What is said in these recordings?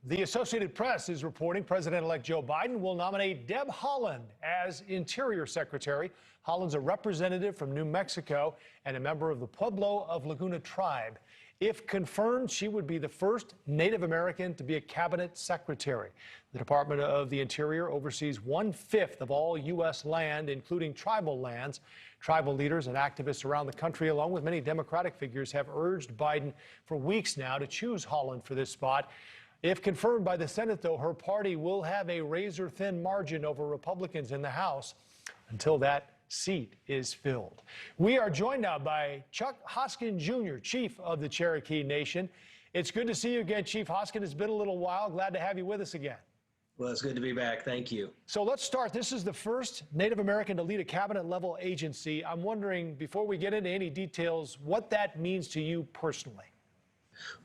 The Associated Press is reporting President-elect Joe Biden will nominate Deb Haaland as Interior Secretary. Haaland's a representative from New Mexico and a member of the Pueblo of Laguna tribe. If confirmed, she would be the first Native American to be a cabinet secretary. The Department of the Interior oversees 1/5 of all U.S. land, including tribal lands. Tribal leaders and activists around the country, along with many Democratic figures, have urged Biden for weeks now to choose Haaland for this spot. If confirmed by the Senate, though, her party will have a razor-thin margin over Republicans in the House until that seat is filled. We are joined now by Chuck Hoskin, Jr., Chief of the Cherokee Nation. It's good to see you again, Chief Hoskin. It's been a little while. Glad to have you with us again. Well, it's good to be back. Thank you. So let's start. This is the first Native American to lead a cabinet-level agency. I'm wondering, before we get into any details, what that means to you personally.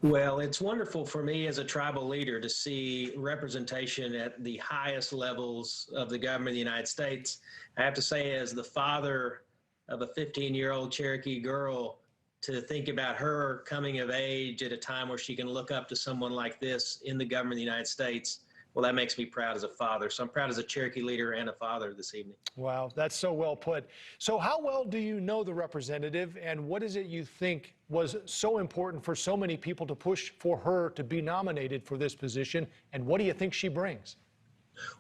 Well, it's wonderful for me as a tribal leader to see representation at the highest levels of the government of the United States. I have to say, as the father of a 15-year-old Cherokee girl, to think about her coming of age at a time where she can look up to someone like this in the government of the United States, well, that makes me proud as a father. So I'm proud as a Cherokee leader and a father this evening. Wow, that's so well put. So how well do you know the representative, and what is it you think was so important for so many people to push for her to be nominated for this position, and what do you think she brings?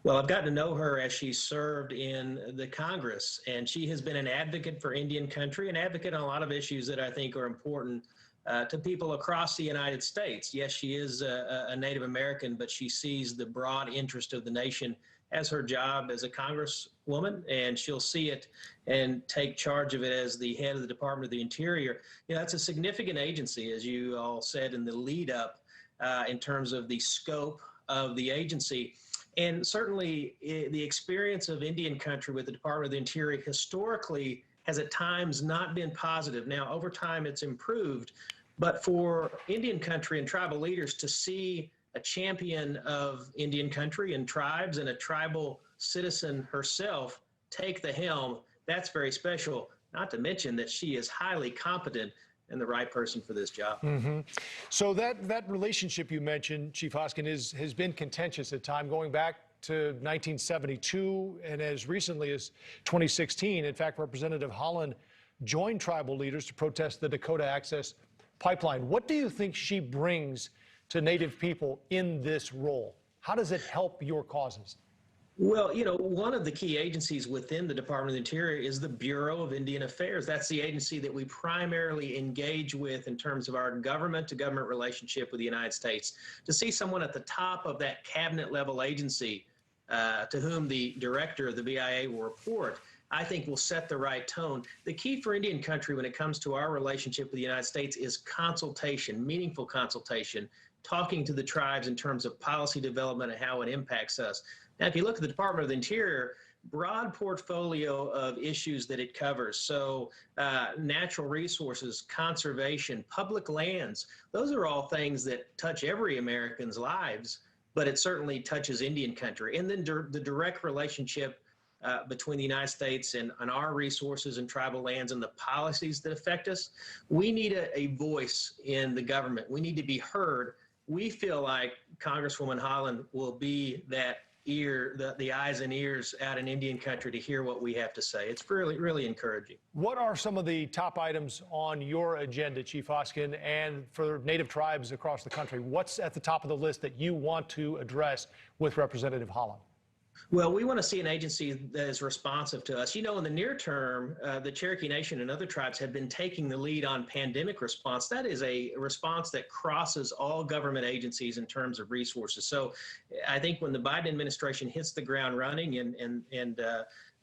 Well, I've gotten to know her as she served in the Congress, and she has been an advocate for Indian country, an advocate on a lot of issues that I think are important to people across the United States. Yes, she is a Native American, but she sees the broad interest of the nation as her job as a congresswoman, and she'll see it and take charge of it as the head of the Department of the Interior. You know, that's a significant agency, as you all said in the lead up, in terms of the scope of the agency. And certainly the experience of Indian country with the Department of the Interior historically has at times not been positive. Now, over time, it's improved. But for Indian country and tribal leaders to see a champion of Indian country and tribes and a tribal citizen herself take the helm, that's very special, not to mention that she is highly competent and the right person for this job. So that relationship you mentioned, Chief Hoskin, has been contentious at times, going back to 1972 and as recently as 2016. In fact, Representative Haaland joined tribal leaders to protest the Dakota Access Pipeline. What do you think she brings to Native people in this role? How does it help your causes? Well, you know, one of the key agencies within the Department of the Interior is the Bureau of Indian Affairs. That's the agency that we primarily engage with in terms of our government-to-government relationship with the United States. To see someone at the top of that cabinet-level agency to whom the director of the BIA will report, I think will set the right tone. The key for Indian country when it comes to our relationship with the United States is consultation, meaningful consultation, talking to the tribes in terms of policy development and how it impacts us. Now, if you look at the Department of the Interior, broad portfolio of issues that it covers. So natural resources, conservation, public lands, those are all things that touch every American's lives, but it certainly touches Indian country. And then the direct relationship between the United States and our resources and tribal lands and the policies that affect us. We need a voice in the government. We need to be heard. We feel like Congresswoman Haaland will be that ear, the eyes and ears out in Indian country to hear what we have to say. It's really, really encouraging. What are some of the top items on your agenda, Chief Hoskin, and for Native tribes across the country? What's at the top of the list that you want to address with Representative Haaland? Well, we want to see an agency that is responsive to us. You know, in the near term, the Cherokee Nation and other tribes have been taking the lead on pandemic response. That is a response that crosses all government agencies in terms of resources. So I think when the Biden administration hits the ground running and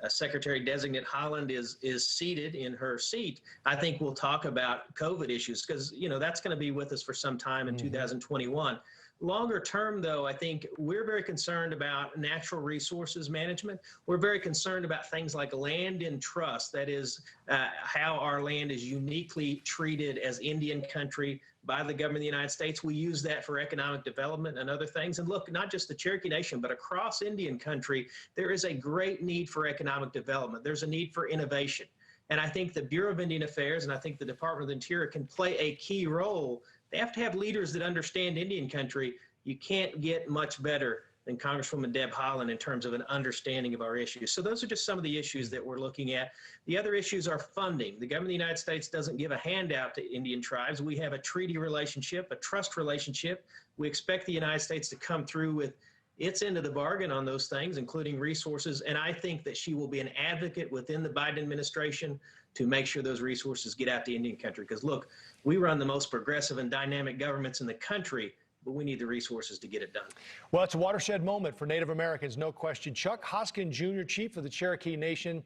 Secretary-designate Haaland is seated in her seat, I think we'll talk about COVID issues because, you know, that's going to be with us for some time in 2021. Longer term, though, I think we're very concerned about natural resources management. We're very concerned about things like land in trust. That is how our land is uniquely treated as Indian country by the government of the United States. We use that for economic development and other things. And look, not just the Cherokee Nation, but across Indian country, there is a great need for economic development. There's a need for innovation. And I think the Bureau of Indian Affairs and I think the Department of the Interior can play a key role. They have to have leaders that understand Indian country, You can't get much better than Congresswoman Deb Haaland in terms of an understanding of our issues. So those are just some of the issues that we're looking at. The other issues are funding. The government of the United States doesn't give a handout to Indian tribes. We have a treaty relationship, a trust relationship. We expect the United States to come through with its end of the bargain on those things, including resources. And I think that she will be an advocate within the Biden administration to make sure those resources get out to Indian country. Because look, we run the most progressive and dynamic governments in the country, but we need the resources to get it done. Well, it's a watershed moment for Native Americans, no question. Chuck Hoskin, Jr., Chief of the Cherokee Nation.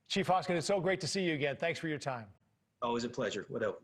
Chief Hoskin, it's so great to see you again. Thanks for your time. Always a pleasure. What up?